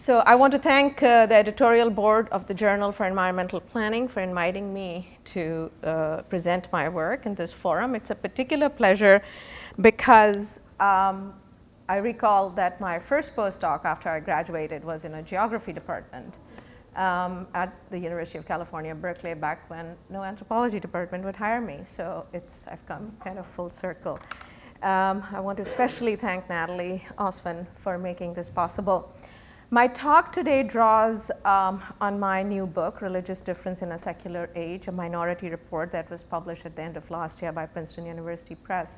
So I want to thank the editorial board of the Journal for Environmental Planning for inviting me to present my work in this forum. It's a particular pleasure because I recall that my first postdoc after I graduated was in a geography department at the University of California, Berkeley, back when no anthropology department would hire me. So I've come kind of full circle. I want to especially thank Natalie, Oswin, for making this possible. My talk today draws on my new book, Religious Difference in a Secular Age, a minority report that was published at the end of last year by Princeton University Press.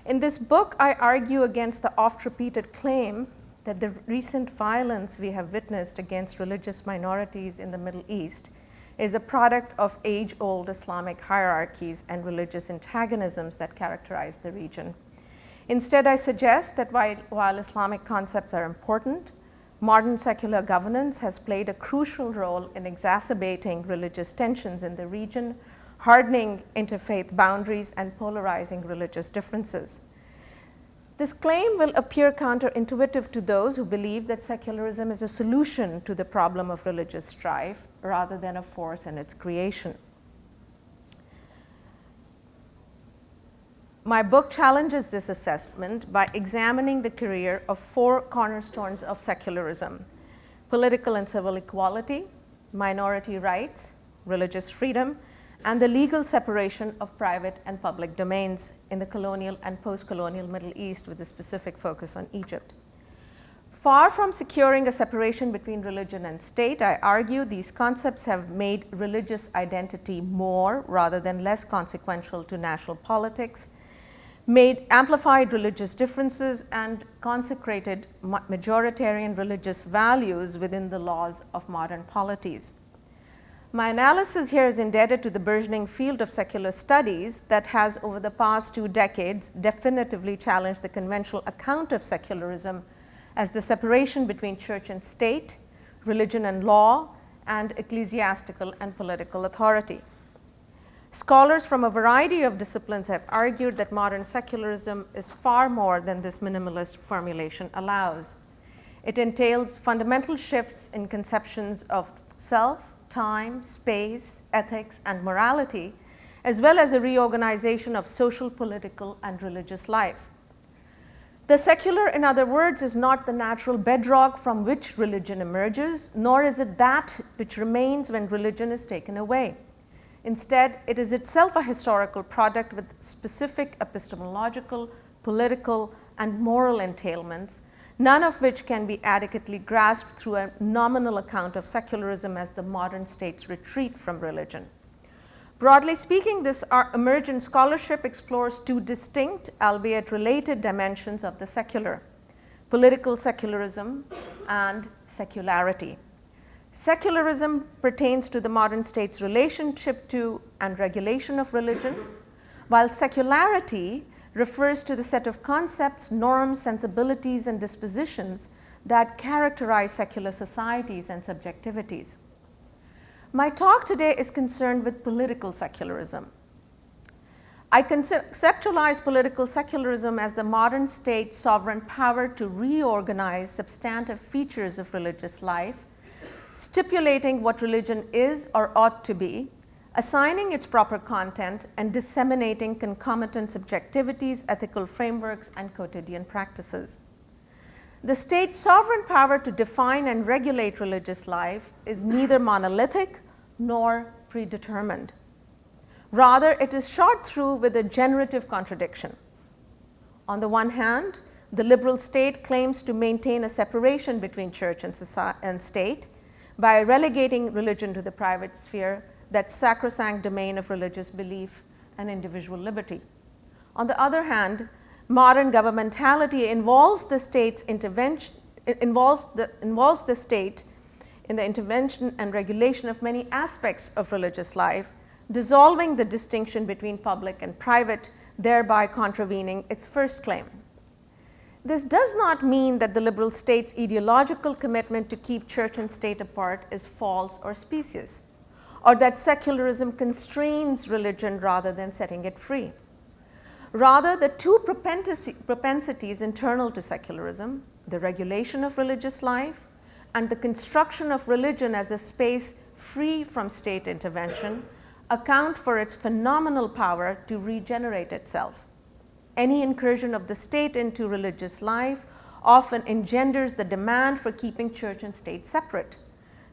In this book, I argue against the oft-repeated claim that the recent violence we have witnessed against religious minorities in the Middle East is a product of age-old Islamic hierarchies and religious antagonisms that characterize the region. Instead, I suggest that while Islamic concepts are important, modern secular governance has played a crucial role in exacerbating religious tensions in the region, hardening interfaith boundaries, and polarizing religious differences. This claim will appear counterintuitive to those who believe that secularism is a solution to the problem of religious strife rather than a force in its creation. My book challenges this assessment by examining the career of four cornerstones of secularism: political and civil equality, minority rights, religious freedom, and the legal separation of private and public domains in the colonial and post-colonial Middle East, with a specific focus on Egypt. Far from securing a separation between religion and state, I argue these concepts have made religious identity more rather than less consequential to national politics, amplified religious differences, and consecrated majoritarian religious values within the laws of modern polities. My analysis here is indebted to the burgeoning field of secular studies that has, over the past 2 decades, definitively challenged the conventional account of secularism as the separation between church and state, religion and law, and ecclesiastical and political authority. Scholars from a variety of disciplines have argued that modern secularism is far more than this minimalist formulation allows. It entails fundamental shifts in conceptions of self, time, space, ethics, and morality, as well as a reorganization of social, political, and religious life. The secular, in other words, is not the natural bedrock from which religion emerges, nor is it that which remains when religion is taken away. Instead, it is itself a historical product with specific epistemological, political, and moral entailments, none of which can be adequately grasped through a nominal account of secularism as the modern state's retreat from religion. Broadly speaking, this emergent scholarship explores 2 distinct, albeit related, dimensions of the secular: political secularism and secularity. Secularism pertains to the modern state's relationship to and regulation of religion, while secularity refers to the set of concepts, norms, sensibilities, and dispositions that characterize secular societies and subjectivities. My talk today is concerned with political secularism. I conceptualize political secularism as the modern state's sovereign power to reorganize substantive features of religious life, stipulating what religion is or ought to be, assigning its proper content, and disseminating concomitant subjectivities, ethical frameworks, and quotidian practices. The state's sovereign power to define and regulate religious life is neither monolithic nor predetermined. Rather, it is shot through with a generative contradiction. On the one hand, the liberal state claims to maintain a separation between church and state by relegating religion to the private sphere, that sacrosanct domain of religious belief and individual liberty. On the other hand, modern governmentality involves the state in the intervention and regulation of many aspects of religious life, dissolving the distinction between public and private, thereby contravening its first claim. This does not mean that the liberal state's ideological commitment to keep church and state apart is false or specious, or that secularism constrains religion rather than setting it free. Rather, the 2 propensities internal to secularism, the regulation of religious life and the construction of religion as a space free from state intervention account for its phenomenal power to regenerate itself. Any incursion of the state into religious life often engenders the demand for keeping church and state separate.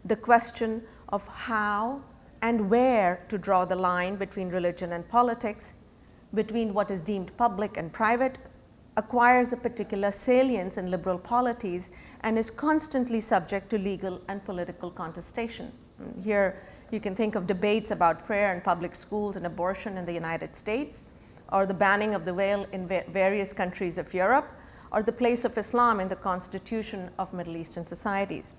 The question of how and where to draw the line between religion and politics, between what is deemed public and private, acquires a particular salience in liberal polities and is constantly subject to legal and political contestation. Here you can think of debates about prayer in public schools and abortion in the United States, or the banning of the veil in various countries of Europe, or the place of Islam in the constitution of Middle Eastern societies.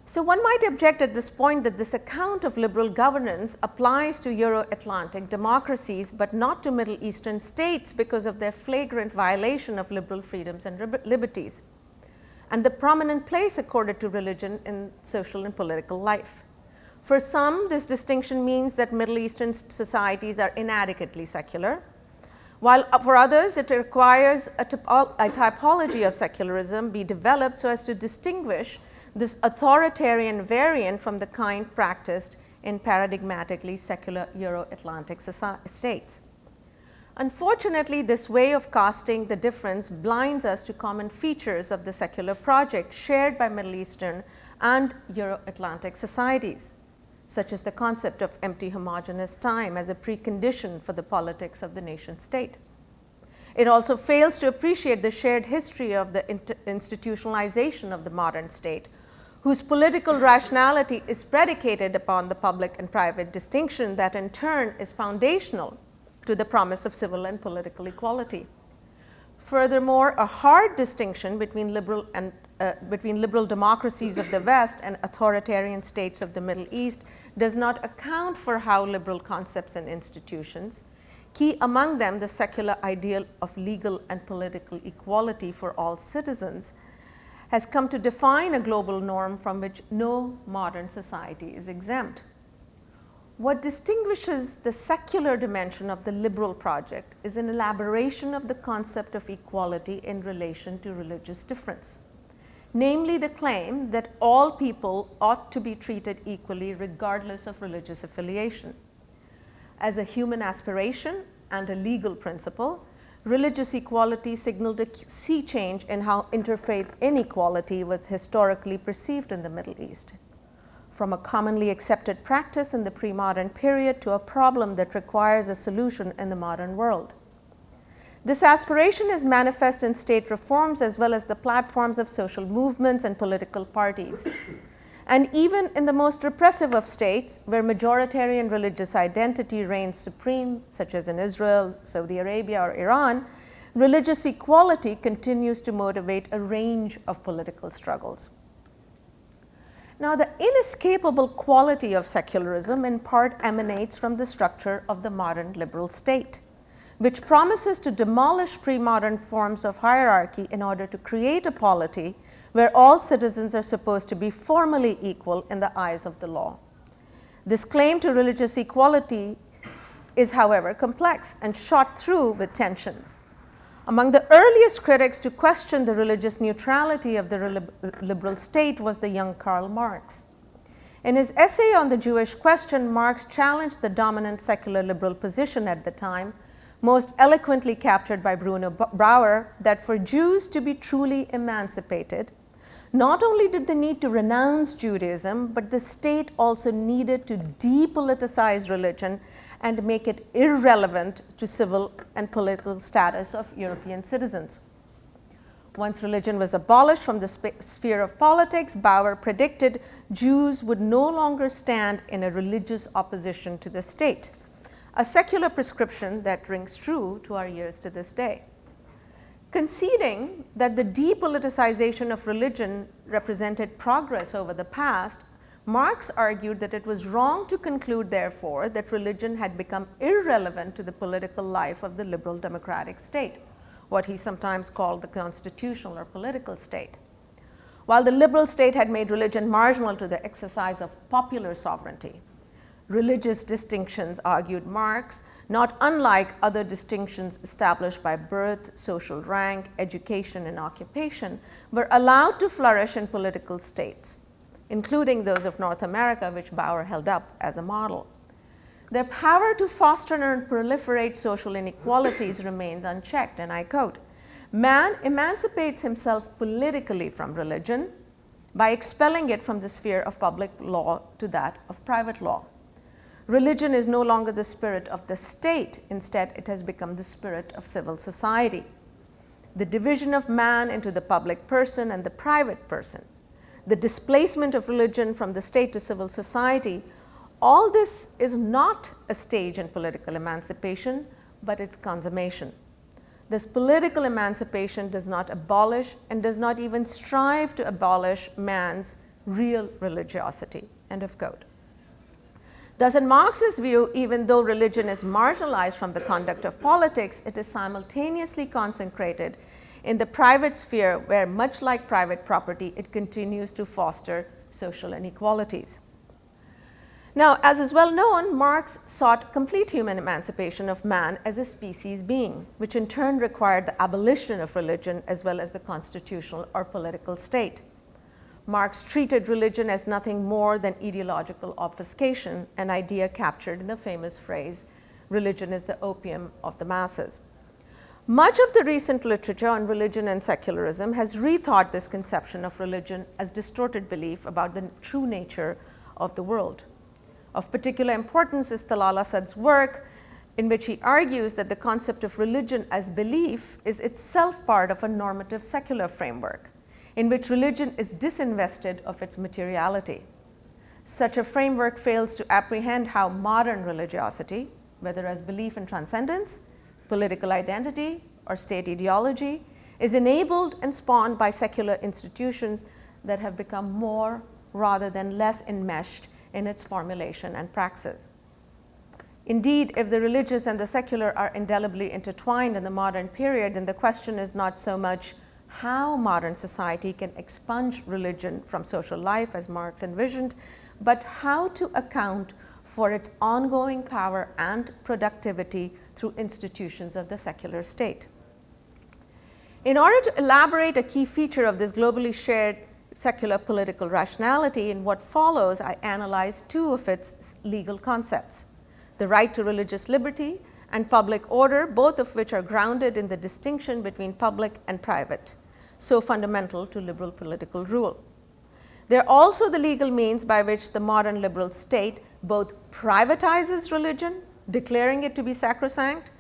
So one might object at this point that this account of liberal governance applies to Euro-Atlantic democracies, but not to Middle Eastern states because of their flagrant violation of liberal freedoms and liberties, and the prominent place accorded to religion in social and political life. For some, this distinction means that Middle Eastern societies are inadequately secular, while for others it requires a typology of secularism be developed so as to distinguish this authoritarian variant from the kind practiced in paradigmatically secular Euro-Atlantic states. Unfortunately, this way of casting the difference blinds us to common features of the secular project shared by Middle Eastern and Euro-Atlantic societies, such as the concept of empty homogeneous time as a precondition for the politics of the nation state. It also fails to appreciate the shared history of the institutionalization of the modern state, whose political rationality is predicated upon the public and private distinction that in turn is foundational to the promise of civil and political equality. Furthermore, a hard distinction between liberal democracies of the West and authoritarian states of the Middle East does not account for how liberal concepts and institutions, key among them the secular ideal of legal and political equality for all citizens, has come to define a global norm from which no modern society is exempt. What distinguishes the secular dimension of the liberal project is an elaboration of the concept of equality in relation to religious difference, namely the claim that all people ought to be treated equally regardless of religious affiliation. As a human aspiration and a legal principle, religious equality signaled a sea change in how interfaith inequality was historically perceived in the Middle East, from a commonly accepted practice in the pre-modern period to a problem that requires a solution in the modern world. This aspiration is manifest in state reforms as well as the platforms of social movements and political parties. And even in the most repressive of states, where majoritarian religious identity reigns supreme, such as in Israel, Saudi Arabia, or Iran, religious equality continues to motivate a range of political struggles. Now, the inescapable quality of secularism in part emanates from the structure of the modern liberal state, which promises to demolish pre-modern forms of hierarchy in order to create a polity where all citizens are supposed to be formally equal in the eyes of the law. This claim to religious equality is, however, complex and shot through with tensions. Among the earliest critics to question the religious neutrality of the liberal state was the young Karl Marx. In his essay on the Jewish question, Marx challenged the dominant secular liberal position at the time, most eloquently captured by Bruno Bauer, that for Jews to be truly emancipated, not only did they need to renounce Judaism, but the state also needed to depoliticize religion and make it irrelevant to civil and political status of European citizens. Once religion was abolished from the sphere of politics, Bauer predicted Jews would no longer stand in a religious opposition to the state, a secular prescription that rings true to our ears to this day. Conceding that the depoliticization of religion represented progress over the past, Marx argued that it was wrong to conclude, therefore, that religion had become irrelevant to the political life of the liberal democratic state, what he sometimes called the constitutional or political state. While the liberal state had made religion marginal to the exercise of popular sovereignty, religious distinctions, argued Marx, not unlike other distinctions established by birth, social rank, education, and occupation, were allowed to flourish in political states, including those of North America, which Bauer held up as a model. Their power to foster and proliferate social inequalities remains unchecked, and I quote, "Man emancipates himself politically from religion by expelling it from the sphere of public law to that of private law. Religion is no longer the spirit of the state. Instead, it has become the spirit of civil society. The division of man into the public person and the private person, the displacement of religion from the state to civil society, all this is not a stage in political emancipation, but its consummation. This political emancipation does not abolish and does not even strive to abolish man's real religiosity." End of quote. Thus, in Marx's view, even though religion is marginalized from the conduct of politics, it is simultaneously consecrated in the private sphere where, much like private property, it continues to foster social inequalities. Now, as is well known, Marx sought complete human emancipation of man as a species being, which in turn required the abolition of religion as well as the constitutional or political state. Marx treated religion as nothing more than ideological obfuscation, an idea captured in the famous phrase, "Religion is the opium of the masses." Much of the recent literature on religion and secularism has rethought this conception of religion as distorted belief about the true nature of the world. Of particular importance is Talal Asad's work, in which he argues that the concept of religion as belief is itself part of a normative secular framework, in which religion is disinvested of its materiality. Such a framework fails to apprehend how modern religiosity, whether as belief in transcendence, political identity, or state ideology, is enabled and spawned by secular institutions that have become more rather than less enmeshed in its formulation and praxis. Indeed, if the religious and the secular are indelibly intertwined in the modern period, then the question is not so much how modern society can expunge religion from social life as Marx envisioned, but how to account for its ongoing power and productivity through institutions of the secular state. In order to elaborate a key feature of this globally shared secular political rationality, in what follows, I analyze two of its legal concepts: the right to religious liberty and public order, both of which are grounded in the distinction between public and private, so fundamental to liberal political rule. They're also the legal means by which the modern liberal state both privatizes religion, declaring it to be sacrosanct,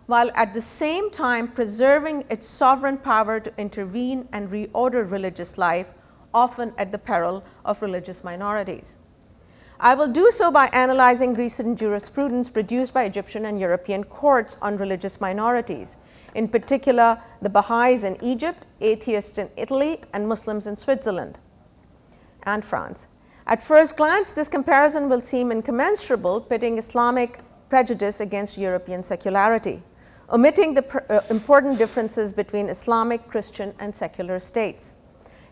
while at the same time preserving its sovereign power to intervene and reorder religious life, often at the peril of religious minorities. I will do so by analyzing recent jurisprudence produced by Egyptian and European courts on religious minorities, in particular the Baha'is in Egypt, atheists in Italy, and Muslims in Switzerland and France. At first glance, this comparison will seem incommensurable, pitting Islamic prejudice against European secularity, omitting the important differences between Islamic, Christian, and secular states.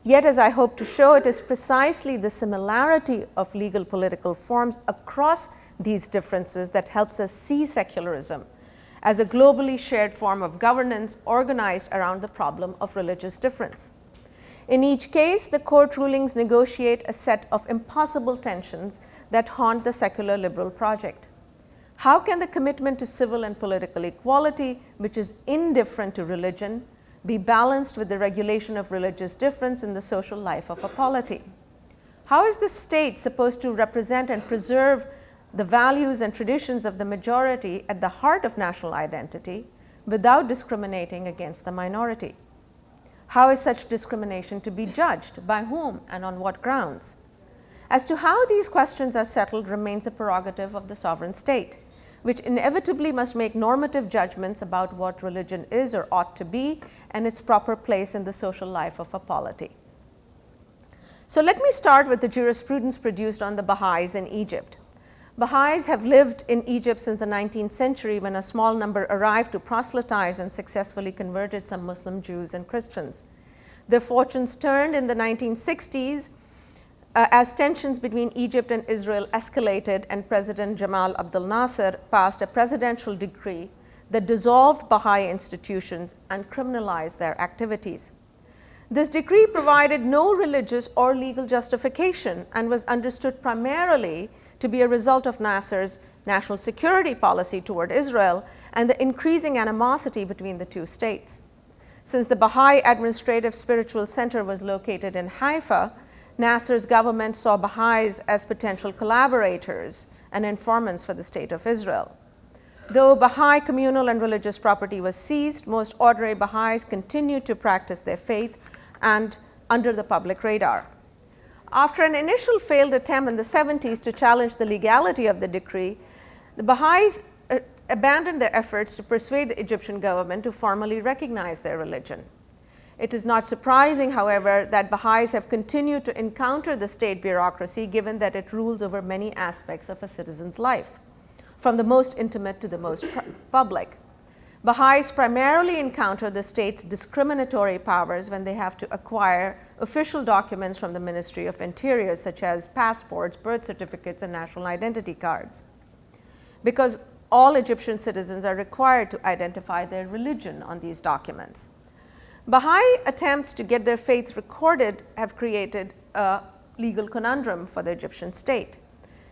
Yet, as I hope to show, it is precisely the similarity of legal political forms across these differences that helps us see secularism as a globally shared form of governance organized around the problem of religious difference. In each case, the court rulings negotiate a set of impossible tensions that haunt the secular liberal project. How can the commitment to civil and political equality, which is indifferent to religion, be balanced with the regulation of religious difference in the social life of a polity? How is the state supposed to represent and preserve the values and traditions of the majority at the heart of national identity without discriminating against the minority? How is such discrimination to be judged? By whom and on what grounds? As to how these questions are settled remains a prerogative of the sovereign state, which inevitably must make normative judgments about what religion is or ought to be and its proper place in the social life of a polity. So let me start with the jurisprudence produced on the Baha'is in Egypt. Baha'is have lived in Egypt since the 19th century, when a small number arrived to proselytize and successfully converted some Muslim Jews and Christians. Their fortunes turned in the 1960s as tensions between Egypt and Israel escalated and President Jamal Abdel Nasser passed a presidential decree that dissolved Baha'i institutions and criminalized their activities. This decree provided no religious or legal justification and was understood primarily to be a result of Nasser's national security policy toward Israel and the increasing animosity between the two states. Since the Baha'i Administrative Spiritual Center was located in Haifa, Nasser's government saw Baha'is as potential collaborators and informants for the State of Israel. Though Baha'i communal and religious property was seized, most ordinary Baha'is continued to practice their faith and under the public radar. After an initial failed attempt in the 70s to challenge the legality of the decree, the Baha'is abandoned their efforts to persuade the Egyptian government to formally recognize their religion. It is not surprising, however, that Baha'is have continued to encounter the state bureaucracy given that it rules over many aspects of a citizen's life, from the most intimate to the most public. Baha'is primarily encounter the state's discriminatory powers when they have to acquire official documents from the Ministry of Interior, such as passports, birth certificates, and national identity cards. Because all Egyptian citizens are required to identify their religion on these documents. Baha'i attempts to get their faith recorded have created a legal conundrum for the Egyptian state.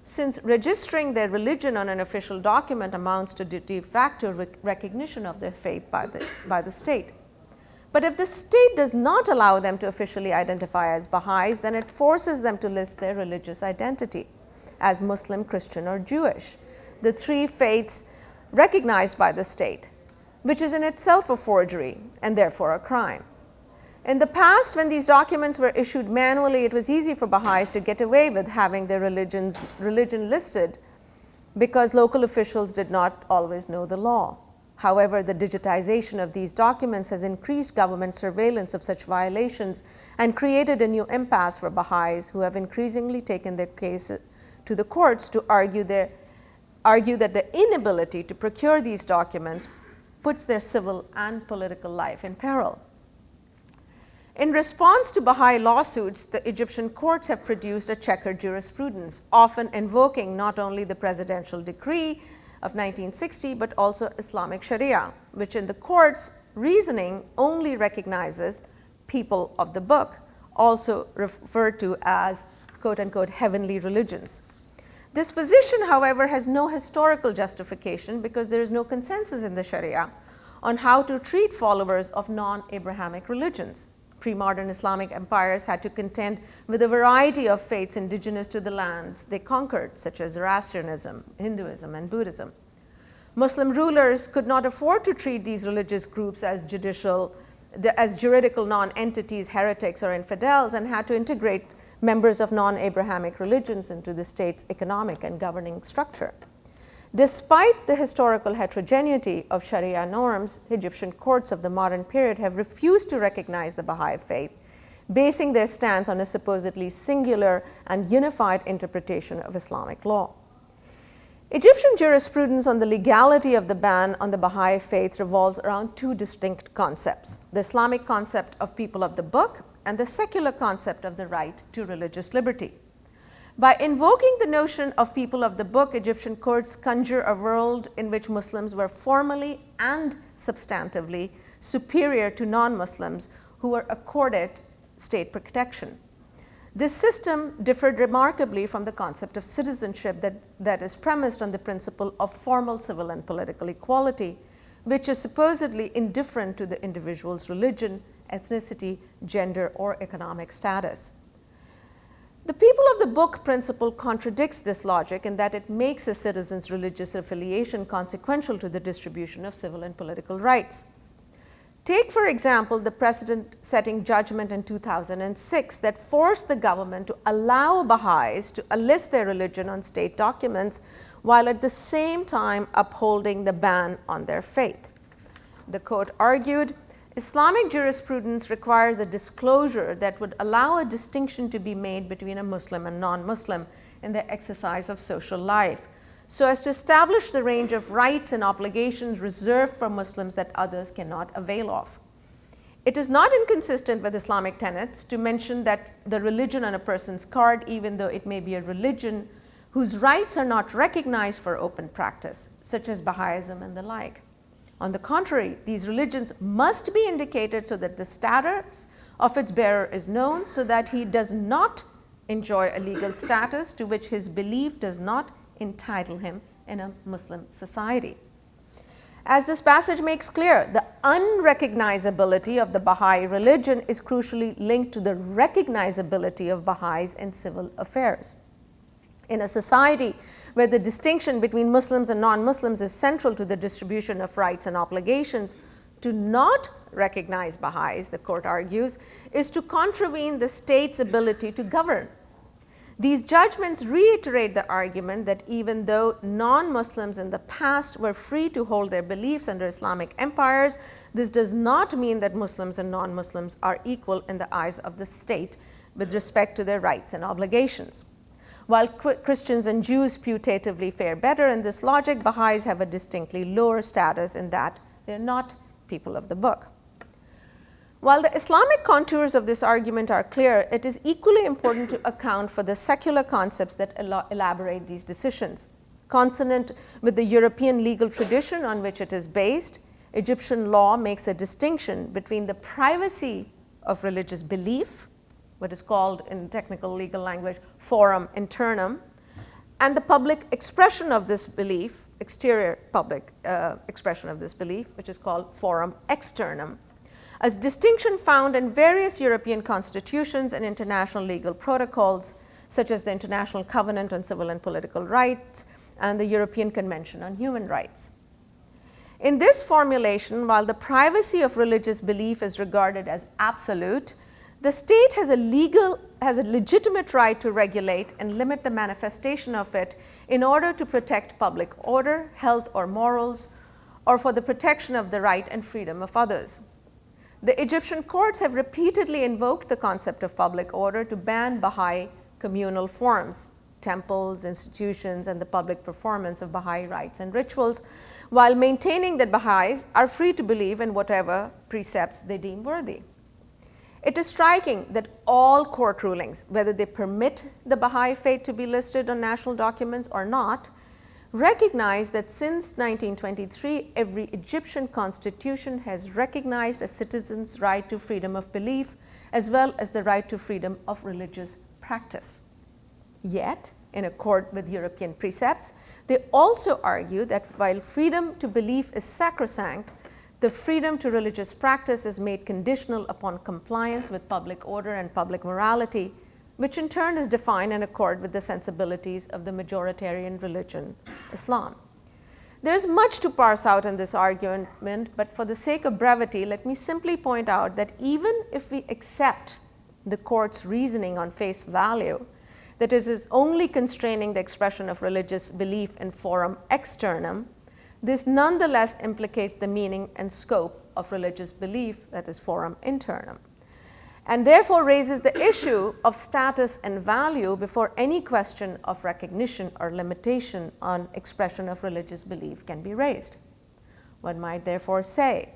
Since registering their religion on an official document amounts to de facto recognition of their faith by the state. But if the state does not allow them to officially identify as Baha'is, then it forces them to list their religious identity as Muslim, Christian, or Jewish, the three faiths recognized by the state, which is in itself a forgery and therefore a crime. In the past, when these documents were issued manually, it was easy for Baha'is to get away with having their religion listed because local officials did not always know the law. However, the digitization of these documents has increased government surveillance of such violations and created a new impasse for Baha'is who have increasingly taken their case to the courts to argue that their inability to procure these documents puts their civil and political life in peril. In response to Baha'i lawsuits, the Egyptian courts have produced a checkered jurisprudence, often invoking not only the presidential decree of 1960, but also Islamic Sharia, which in the court's reasoning only recognizes people of the book, also referred to as quote-unquote heavenly religions. This position, however, has no historical justification because there is no consensus in the Sharia on how to treat followers of non-Abrahamic religions. Pre-modern Islamic empires had to contend with a variety of faiths indigenous to the lands they conquered, such as Zoroastrianism, Hinduism, and Buddhism. Muslim rulers could not afford to treat these religious groups as juridical non-entities, heretics, or infidels, and had to integrate members of non-Abrahamic religions into the state's economic and governing structure. Despite the historical heterogeneity of Sharia norms, Egyptian courts of the modern period have refused to recognize the Baha'i faith, basing their stance on a supposedly singular and unified interpretation of Islamic law. Egyptian jurisprudence on the legality of the ban on the Baha'i faith revolves around two distinct concepts: the Islamic concept of people of the book and the secular concept of the right to religious liberty. By invoking the notion of people of the book, Egyptian courts conjure a world in which Muslims were formally and substantively superior to non-Muslims who were accorded state protection. This system differed remarkably from the concept of citizenship that is premised on the principle of formal civil and political equality, which is supposedly indifferent to the individual's religion, ethnicity, gender, or economic status. The people of the book principle contradicts this logic in that it makes a citizen's religious affiliation consequential to the distribution of civil and political rights. Take, for example, the precedent-setting judgment in 2006 that forced the government to allow Baha'is to list their religion on state documents while at the same time upholding the ban on their faith. The court argued, Islamic jurisprudence requires a disclosure that would allow a distinction to be made between a Muslim and non-Muslim in the exercise of social life, so as to establish the range of rights and obligations reserved for Muslims that others cannot avail of. It is not inconsistent with Islamic tenets to mention that the religion on a person's card, even though it may be a religion whose rights are not recognized for open practice, such as Baha'ism and the like. On the contrary, these religions must be indicated so that the status of its bearer is known, so that he does not enjoy a legal status to which his belief does not entitle him in a Muslim society. As this passage makes clear, the unrecognizability of the Baha'i religion is crucially linked to the recognizability of Baha'is in civil affairs. In a society where the distinction between Muslims and non-Muslims is central to the distribution of rights and obligations, to not recognize Baha'is, the court argues, is to contravene the state's ability to govern. These judgments reiterate the argument that even though non-Muslims in the past were free to hold their beliefs under Islamic empires, this does not mean that Muslims and non-Muslims are equal in the eyes of the state with respect to their rights and obligations. While Christians and Jews putatively fare better in this logic, Baha'is have a distinctly lower status in that they are not people of the book. While the Islamic contours of this argument are clear, it is equally important to account for the secular concepts that elaborate these decisions. Consonant with the European legal tradition on which it is based, Egyptian law makes a distinction between the privacy of religious belief, what is called in technical legal language forum internum, and the public expression of this belief, exterior public expression of this belief, which is called forum externum. A distinction found in various European constitutions and international legal protocols, such as the International Covenant on Civil and Political Rights and the European Convention on Human Rights. In this formulation, while the privacy of religious belief is regarded as absolute, the state has a legitimate right to regulate and limit the manifestation of it in order to protect public order, health, or morals, or for the protection of the right and freedom of others. The Egyptian courts have repeatedly invoked the concept of public order to ban Baha'i communal forms, temples, institutions, and the public performance of Baha'i rites and rituals, while maintaining that Baha'is are free to believe in whatever precepts they deem worthy. It is striking that all court rulings, whether they permit the Baha'i faith to be listed on national documents or not, recognize that since 1923, every Egyptian constitution has recognized a citizen's right to freedom of belief, as well as the right to freedom of religious practice. Yet, in accord with European precepts, they also argue that while freedom to belief is sacrosanct, the freedom to religious practice is made conditional upon compliance with public order and public morality, which in turn is defined in accord with the sensibilities of the majoritarian religion, Islam. There is much to parse out in this argument, but for the sake of brevity, let me simply point out that even if we accept the court's reasoning on face value, that it is only constraining the expression of religious belief in forum externum, this nonetheless implicates the meaning and scope of religious belief, that is forum internum, and therefore raises the issue of status and value before any question of recognition or limitation on expression of religious belief can be raised. One might therefore say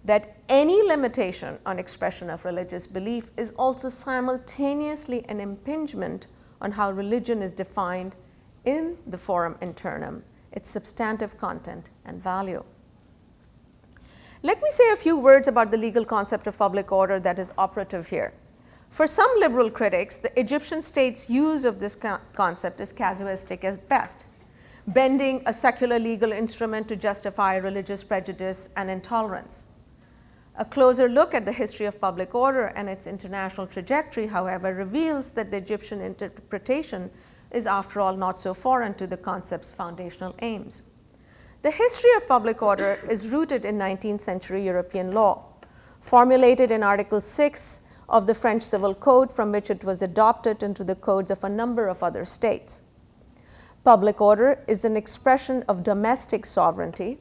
that any limitation on expression of religious belief is also simultaneously an impingement on how religion is defined in the forum internum, its substantive content and value. Let me say a few words about the legal concept of public order that is operative here. For some liberal critics, the Egyptian state's use of this concept is casuistic at best, bending a secular legal instrument to justify religious prejudice and intolerance. A closer look at the history of public order and its international trajectory, however, reveals that the Egyptian interpretation is, after all, not so foreign to the concept's foundational aims. The history of public order is rooted in 19th century European law, formulated in Article 6 of the French Civil Code, from which it was adopted into the codes of a number of other states. Public order is an expression of domestic sovereignty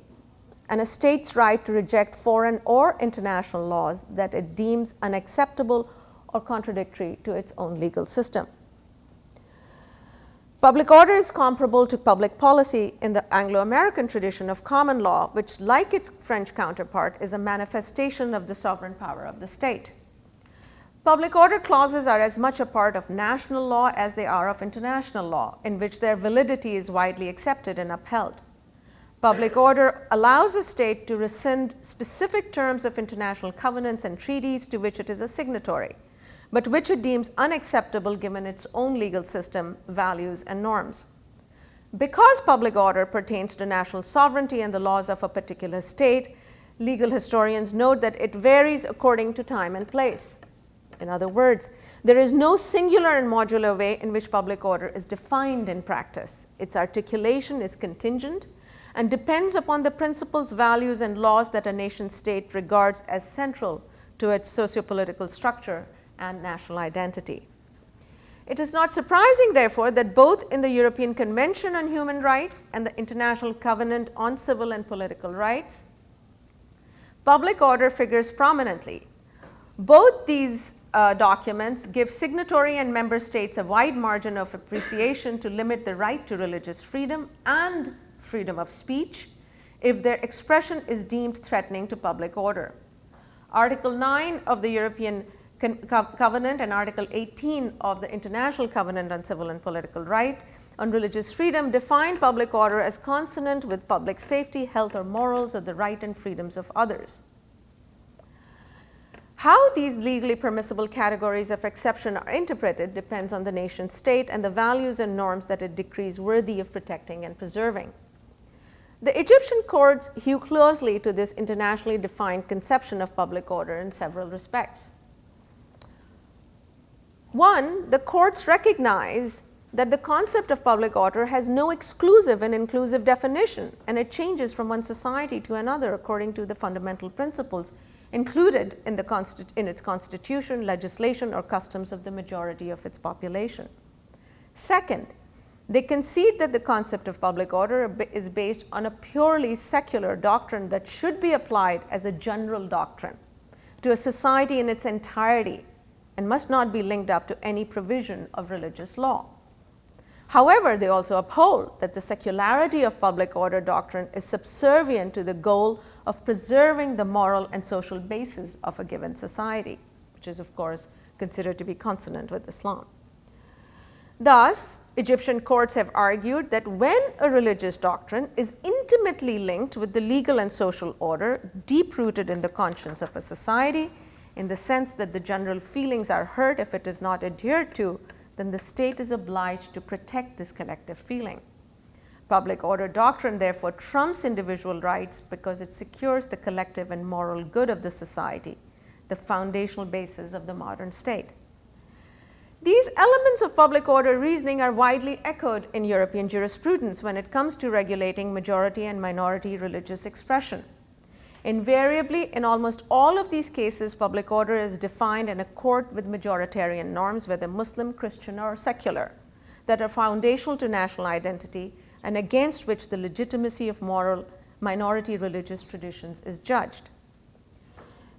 and a state's right to reject foreign or international laws that it deems unacceptable or contradictory to its own legal system. Public order is comparable to public policy in the Anglo-American tradition of common law, which, like its French counterpart, is a manifestation of the sovereign power of the state. Public order clauses are as much a part of national law as they are of international law, in which their validity is widely accepted and upheld. Public order allows a state to rescind specific terms of international covenants and treaties to which it is a signatory, but which it deems unacceptable given its own legal system, values, and norms. Because public order pertains to national sovereignty and the laws of a particular state, legal historians note that it varies according to time and place. In other words, there is no singular and modular way in which public order is defined in practice. Its articulation is contingent and depends upon the principles, values, and laws that a nation-state regards as central to its sociopolitical structure and national identity. It is not surprising, therefore, that both in the European Convention on Human Rights and the International Covenant on Civil and Political Rights, public order figures prominently. Both these documents give signatory and member states a wide margin of appreciation to limit the right to religious freedom and freedom of speech if their expression is deemed threatening to public order. Article 9 of the European Covenant and Article 18 of the International Covenant on Civil and Political Right on Religious Freedom define public order as consonant with public safety, health, or morals, or the right and freedoms of others. How these legally permissible categories of exception are interpreted depends on the nation state and the values and norms that it decrees worthy of protecting and preserving. The Egyptian courts hew closely to this internationally defined conception of public order in several respects. One, the courts recognize that the concept of public order has no exclusive and inclusive definition, and it changes from one society to another according to the fundamental principles included in its constitution, legislation, or customs of the majority of its population. Second, they concede that the concept of public order is based on a purely secular doctrine that should be applied as a general doctrine to a society in its entirety and must not be linked up to any provision of religious law. However, they also uphold that the secularity of public order doctrine is subservient to the goal of preserving the moral and social basis of a given society, which is, of course, considered to be consonant with Islam. Thus, Egyptian courts have argued that when a religious doctrine is intimately linked with the legal and social order, deep-rooted in the conscience of a society, in the sense that the general feelings are hurt if it is not adhered to, then the state is obliged to protect this collective feeling. Public order doctrine, therefore, trumps individual rights because it secures the collective and moral good of the society, the foundational basis of the modern state. These elements of public order reasoning are widely echoed in European jurisprudence when it comes to regulating majority and minority religious expression. Invariably, in almost all of these cases, public order is defined in accord with majoritarian norms, whether Muslim, Christian, or secular, that are foundational to national identity and against which the legitimacy of moral minority religious traditions is judged.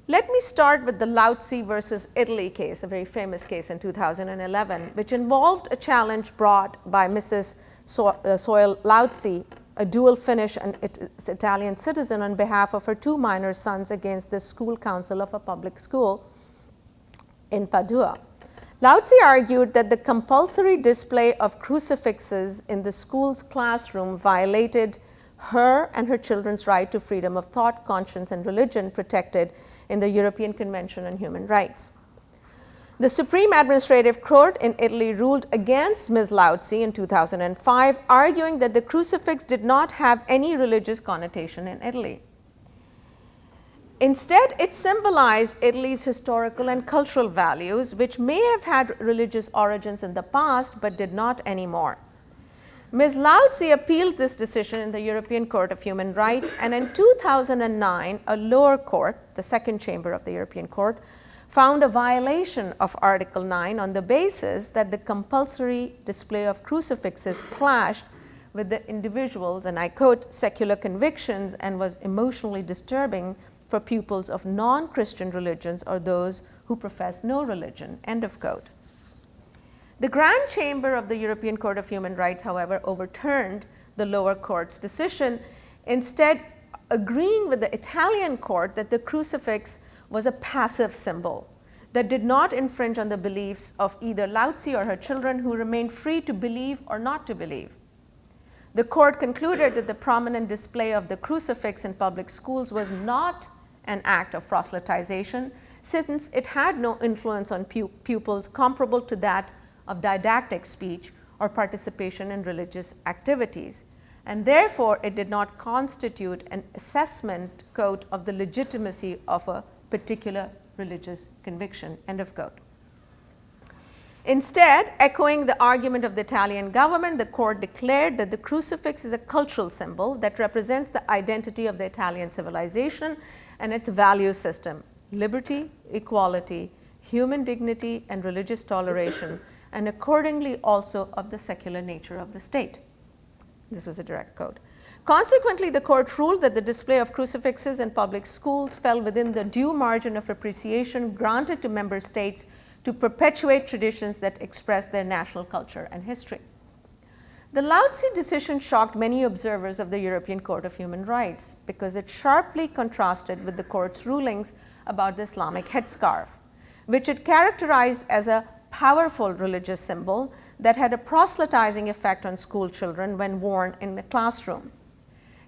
Let me start with the Lautsi versus Italy case, a very famous case in 2011, which involved a challenge brought by Mrs. Soil Lautsi, a dual Finnish and Italian citizen, on behalf of her two minor sons against the school council of a public school in Padua. Lautsi argued that the compulsory display of crucifixes in the school's classroom violated her and her children's right to freedom of thought, conscience, and religion protected in the European Convention on Human Rights. The Supreme Administrative Court in Italy ruled against Ms. Lautsi in 2005, arguing that the crucifix did not have any religious connotation in Italy. Instead, it symbolized Italy's historical and cultural values, which may have had religious origins in the past but did not anymore. Ms. Lautsi appealed this decision in the European Court of Human Rights, and in 2009, a lower court, the second chamber of the European Court, found a violation of Article 9 on the basis that the compulsory display of crucifixes clashed with the individual's, and I quote, secular convictions and was emotionally disturbing for pupils of non-Christian religions or those who profess no religion, end of quote. The Grand Chamber of the European Court of Human Rights, however, overturned the lower court's decision, instead agreeing with the Italian court that the crucifix was a passive symbol that did not infringe on the beliefs of either Lao Tzu or her children, who remained free to believe or not to believe. The court concluded that the prominent display of the crucifix in public schools was not an act of proselytization, since it had no influence on pupils comparable to that of didactic speech or participation in religious activities, and therefore it did not constitute an assessment, quote, of the legitimacy of a particular religious conviction, end of quote. Instead, echoing the argument of the Italian government, the court declared that the crucifix is a cultural symbol that represents the identity of the Italian civilization and its value system: liberty, equality, human dignity, and religious toleration, and accordingly also of the secular nature of the state. This was a direct quote. Consequently, the court ruled that the display of crucifixes in public schools fell within the due margin of appreciation granted to member states to perpetuate traditions that express their national culture and history. The Lao Tzu decision shocked many observers of the European Court of Human Rights because it sharply contrasted with the court's rulings about the Islamic headscarf, which it characterized as a powerful religious symbol that had a proselytizing effect on school children when worn in the classroom.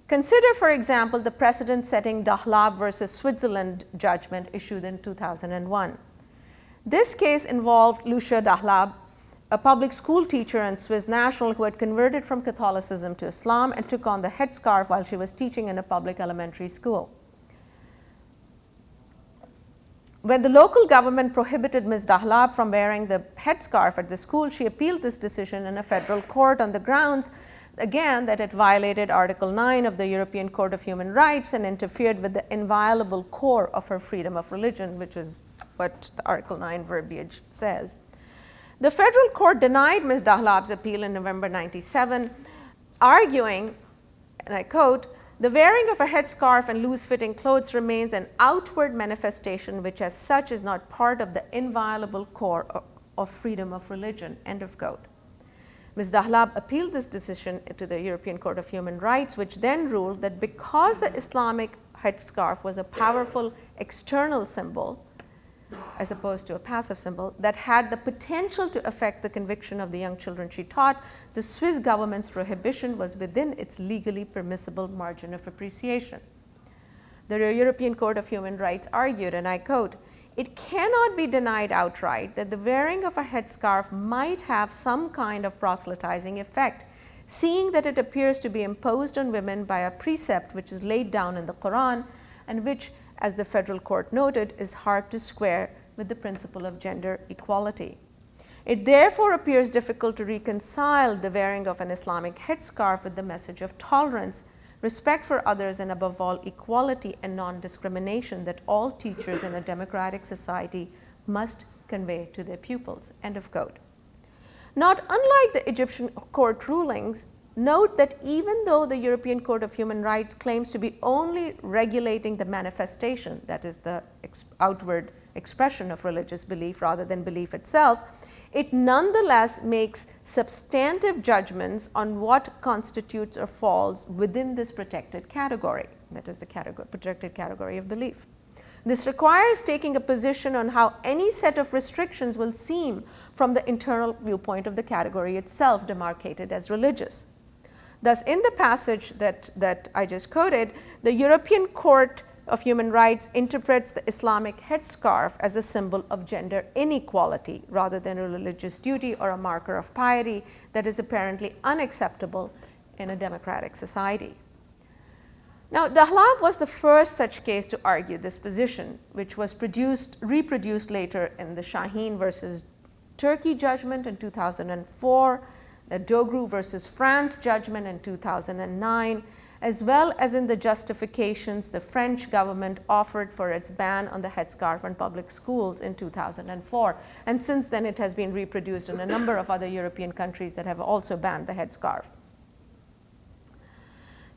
Consider, for example, the precedent-setting Dahlab versus Switzerland judgment issued in 2001. This case involved Lucia Dahlab, a public school teacher and Swiss national who had converted from Catholicism to Islam and took on the headscarf while she was teaching in a public elementary school. When the local government prohibited Ms. Dahlab from wearing the headscarf at the school, she appealed this decision in a federal court on the grounds, again, that it violated Article 9 of the European Court of Human Rights and interfered with the inviolable core of her freedom of religion, which is what the Article 9 verbiage says. The federal court denied Ms. Dahlab's appeal in November 1997, arguing, and I quote, "The wearing of a headscarf and loose-fitting clothes remains an outward manifestation which as such is not part of the inviolable core of freedom of religion," end of quote. Ms. Dahlab appealed this decision to the European Court of Human Rights, which then ruled that because the Islamic headscarf was a powerful external symbol, as opposed to a passive symbol, that had the potential to affect the conviction of the young children she taught, the Swiss government's prohibition was within its legally permissible margin of appreciation. The European Court of Human Rights argued, and I quote, "It cannot be denied outright that the wearing of a headscarf might have some kind of proselytizing effect, seeing that it appears to be imposed on women by a precept which is laid down in the Quran and which, as the federal court noted, is hard to square with the principle of gender equality. It therefore appears difficult to reconcile the wearing of an Islamic headscarf with the message of tolerance, respect for others, and above all, equality and non-discrimination that all teachers in a democratic society must convey to their pupils," end of quote. Not unlike the Egyptian court rulings, note that even though the European Court of Human Rights claims to be only regulating the manifestation, that is the outward expression of religious belief rather than belief itself, it nonetheless makes substantive judgments on what constitutes or falls within this protected category, that is the protected category of belief. This requires taking a position on how any set of restrictions will seem from the internal viewpoint of the category itself demarcated as religious. Thus, in the passage that I just quoted, the European Court of Human Rights interprets the Islamic headscarf as a symbol of gender inequality rather than a religious duty or a marker of piety that is apparently unacceptable in a democratic society. Now, Dahlab was the first such case to argue this position, which was reproduced later in the Shaheen versus Turkey judgment in 2004, the Dogru versus France judgment in 2009, as well as in the justifications the French government offered for its ban on the headscarf in public schools in 2004. And since then, it has been reproduced in a number of other European countries that have also banned the headscarf.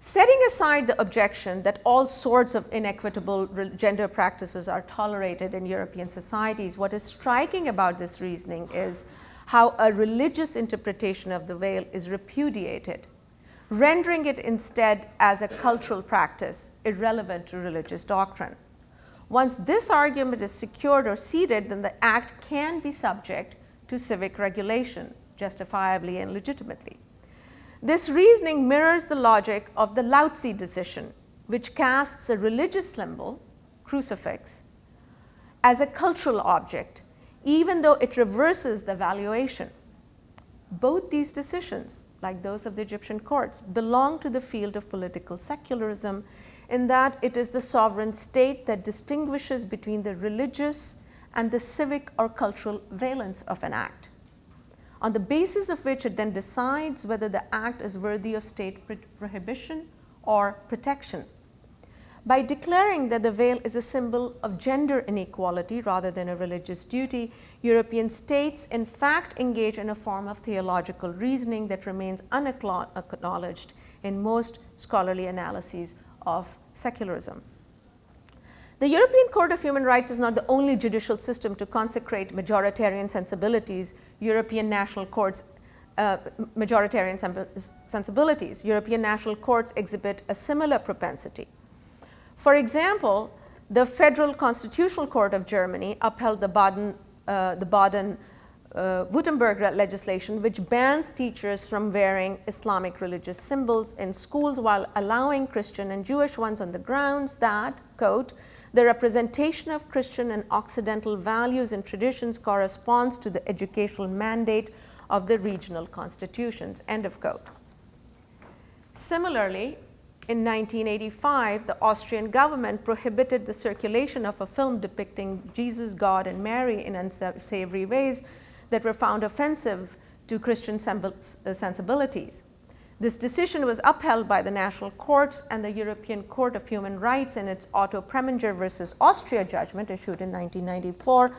Setting aside the objection that all sorts of inequitable gender practices are tolerated in European societies, what is striking about this reasoning is how a religious interpretation of the veil is repudiated, rendering it instead as a cultural practice irrelevant to religious doctrine. Once this argument is secured or ceded, then the act can be subject to civic regulation, justifiably and legitimately. This reasoning mirrors the logic of the Lao-Tzu decision, which casts a religious symbol, crucifix, as a cultural object, even though it reverses the valuation. Both these decisions, like those of the Egyptian courts, belong to the field of political secularism, in that it is the sovereign state that distinguishes between the religious and the civic or cultural valence of an act, on the basis of which it then decides whether the act is worthy of state prohibition or protection. By declaring that the veil is a symbol of gender inequality rather than a religious duty, European states in fact engage in a form of theological reasoning that remains unacknowledged in most scholarly analyses of secularism. The European Court of Human Rights is not the only judicial system to consecrate majoritarian sensibilities. European national courts European national courts exhibit a similar propensity. For example, the Federal Constitutional Court of Germany upheld the Baden-Württemberg legislation, which bans teachers from wearing Islamic religious symbols in schools while allowing Christian and Jewish ones on the grounds that, quote, the representation of Christian and Occidental values and traditions corresponds to the educational mandate of the regional constitutions, end of quote. Similarly, in 1985, the Austrian government prohibited the circulation of a film depicting Jesus, God, and Mary in unsavory ways that were found offensive to Christian sensibilities. This decision was upheld by the national courts and the European Court of Human Rights in its Otto Preminger versus Austria judgment issued in 1994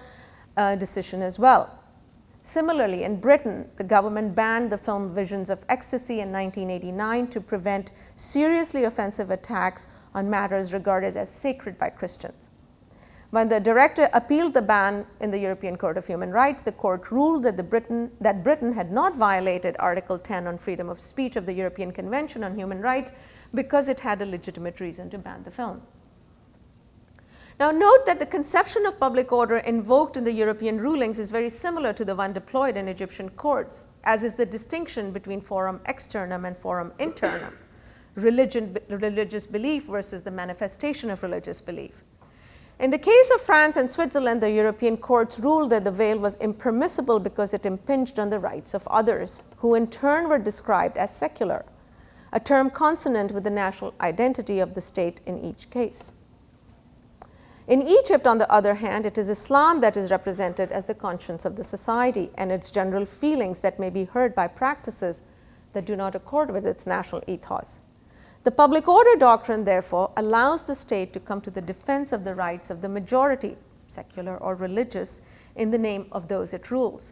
decision as well. Similarly, in Britain, the government banned the film Visions of Ecstasy in 1989 to prevent seriously offensive attacks on matters regarded as sacred by Christians. When the director appealed the ban in the European Court of Human Rights, the court ruled that Britain had not violated Article 10 on freedom of speech of the European Convention on Human Rights because it had a legitimate reason to ban the film. Now note that the conception of public order invoked in the European rulings is very similar to the one deployed in Egyptian courts, as is the distinction between forum externum and forum internum, religious belief versus the manifestation of religious belief. In the case of France and Switzerland, the European courts ruled that the veil was impermissible because it impinged on the rights of others, who in turn were described as secular, a term consonant with the national identity of the state in each case. In Egypt, on the other hand, it is Islam that is represented as the conscience of the society and its general feelings that may be heard by practices that do not accord with its national ethos. The public order doctrine, therefore, allows the state to come to the defense of the rights of the majority, secular or religious, in the name of those it rules.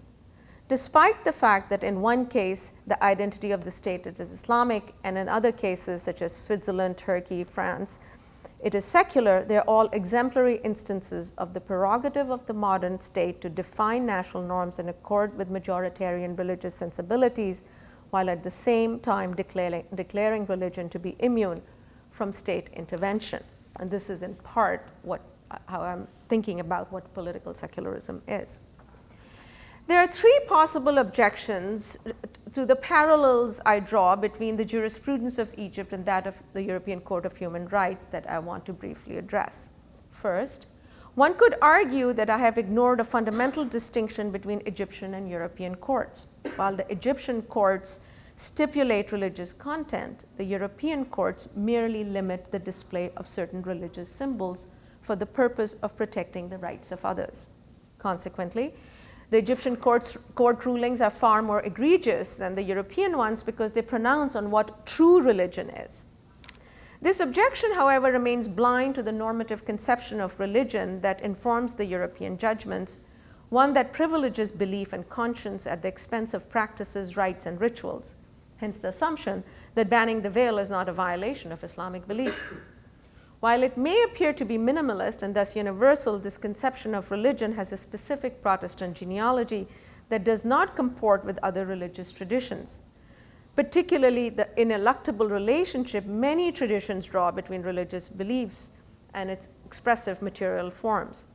Despite the fact that in one case the identity of the state is Islamic, and in other cases such as Switzerland, Turkey, France, it is secular, they are all exemplary instances of the prerogative of the modern state to define national norms in accord with majoritarian religious sensibilities, while at the same time declaring religion to be immune from state intervention. And this is in part how I'm thinking about what political secularism is. There are three possible objections to the parallels I draw between the jurisprudence of Egypt and that of the European Court of Human Rights that I want to briefly address. First, one could argue that I have ignored a fundamental distinction between Egyptian and European courts. While the Egyptian courts stipulate religious content, the European courts merely limit the display of certain religious symbols for the purpose of protecting the rights of others. Consequently, the Egyptian court rulings are far more egregious than the European ones because they pronounce on what true religion is. This objection, however, remains blind to the normative conception of religion that informs the European judgments, one that privileges belief and conscience at the expense of practices, rites, and rituals. Hence the assumption that banning the veil is not a violation of Islamic beliefs. While it may appear to be minimalist and thus universal, this conception of religion has a specific Protestant genealogy that does not comport with other religious traditions, particularly the ineluctable relationship many traditions draw between religious beliefs and its expressive material forms.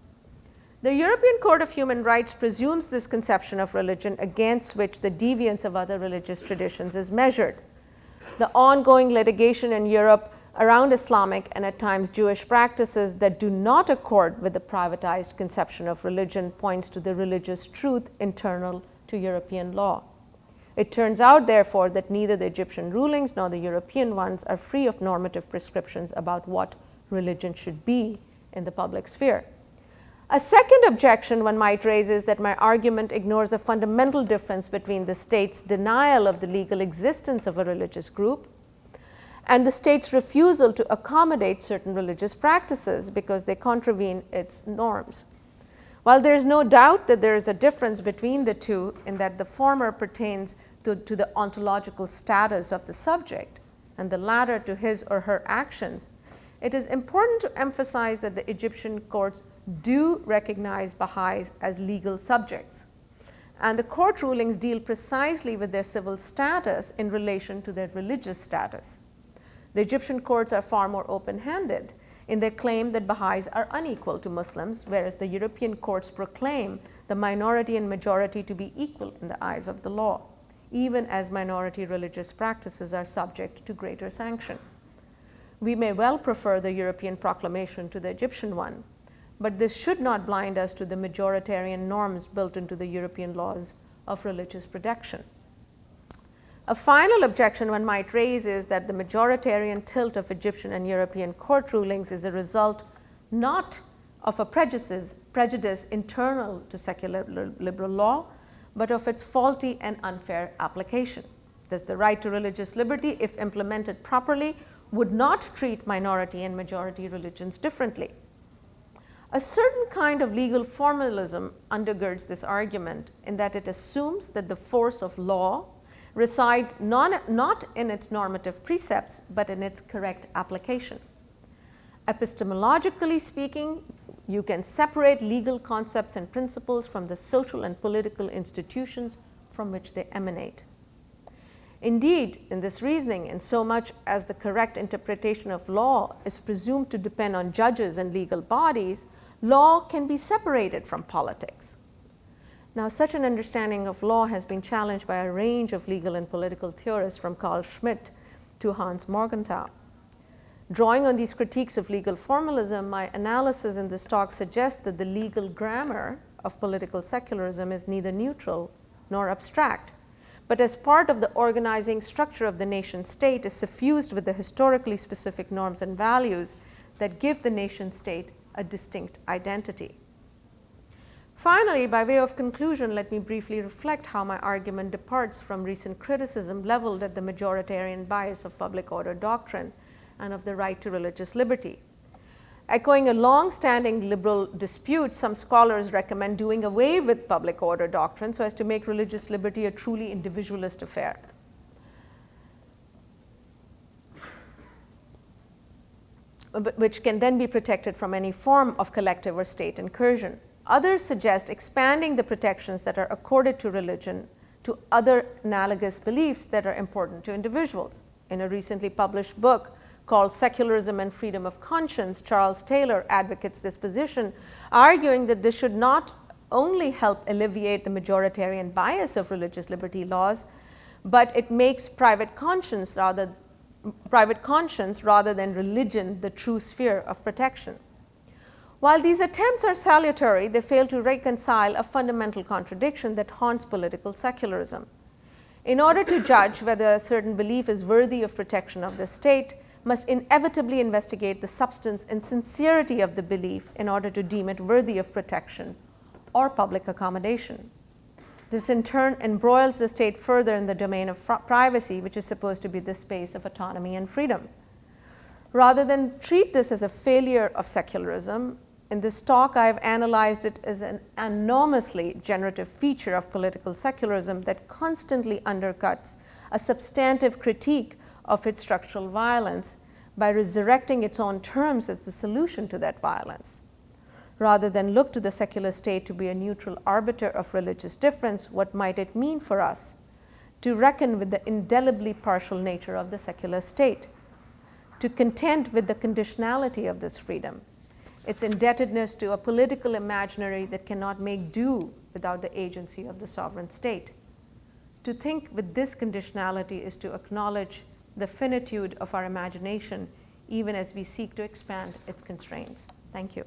The European Court of Human Rights presumes this conception of religion against which the deviance of other religious traditions is measured. The ongoing litigation in Europe around Islamic and at times Jewish practices that do not accord with the privatized conception of religion points to the religious truth internal to European law. It turns out, therefore, that neither the Egyptian rulings nor the European ones are free of normative prescriptions about what religion should be in the public sphere. A second objection one might raise is that my argument ignores a fundamental difference between the state's denial of the legal existence of a religious group and the state's refusal to accommodate certain religious practices because they contravene its norms. While there is no doubt that there is a difference between the two in that the former pertains to the ontological status of the subject and the latter to his or her actions, it is important to emphasize that the Egyptian courts do recognize Baha'is as legal subjects, and the court rulings deal precisely with their civil status in relation to their religious status. The Egyptian courts are far more open-handed in their claim that Baha'is are unequal to Muslims, whereas the European courts proclaim the minority and majority to be equal in the eyes of the law, even as minority religious practices are subject to greater sanction. We may well prefer the European proclamation to the Egyptian one, but this should not blind us to the majoritarian norms built into the European laws of religious protection. A final objection one might raise is that the majoritarian tilt of Egyptian and European court rulings is a result not of a prejudice internal to secular liberal law, but of its faulty and unfair application. Thus, the right to religious liberty, if implemented properly, would not treat minority and majority religions differently. A certain kind of legal formalism undergirds this argument in that it assumes that the force of law resides not in its normative precepts, but in its correct application. Epistemologically speaking, you can separate legal concepts and principles from the social and political institutions from which they emanate. Indeed, in this reasoning, in so much as the correct interpretation of law is presumed to depend on judges and legal bodies, law can be separated from politics. Now, such an understanding of law has been challenged by a range of legal and political theorists from Carl Schmitt to Hans Morgenthau. Drawing on these critiques of legal formalism, my analysis in this talk suggests that the legal grammar of political secularism is neither neutral nor abstract, but as part of the organizing structure of the nation state is suffused with the historically specific norms and values that give the nation state a distinct identity. Finally, by way of conclusion, let me briefly reflect how my argument departs from recent criticism leveled at the majoritarian bias of public order doctrine and of the right to religious liberty. Echoing a long-standing liberal dispute, some scholars recommend doing away with public order doctrine so as to make religious liberty a truly individualist affair. Which can then be protected from any form of collective or state incursion. Others suggest expanding the protections that are accorded to religion to other analogous beliefs that are important to individuals. In a recently published book called Secularism and Freedom of Conscience, Charles Taylor advocates this position, arguing that this should not only help alleviate the majoritarian bias of religious liberty laws, but it makes private conscience rather than religion the true sphere of protection. While these attempts are salutary, they fail to reconcile a fundamental contradiction that haunts political secularism. In order to judge whether a certain belief is worthy of protection of the state, must inevitably investigate the substance and sincerity of the belief in order to deem it worthy of protection or public accommodation. This in turn embroils the state further in the domain of privacy, which is supposed to be the space of autonomy and freedom. Rather than treat this as a failure of secularism, in this talk I have analyzed it as an enormously generative feature of political secularism that constantly undercuts a substantive critique of its structural violence by resurrecting its own terms as the solution to that violence. Rather than look to the secular state to be a neutral arbiter of religious difference, what might it mean for us to reckon with the indelibly partial nature of the secular state, to contend with the conditionality of this freedom, its indebtedness to a political imaginary that cannot make do without the agency of the sovereign state? To think with this conditionality is to acknowledge the finitude of our imagination, even as we seek to expand its constraints. Thank you.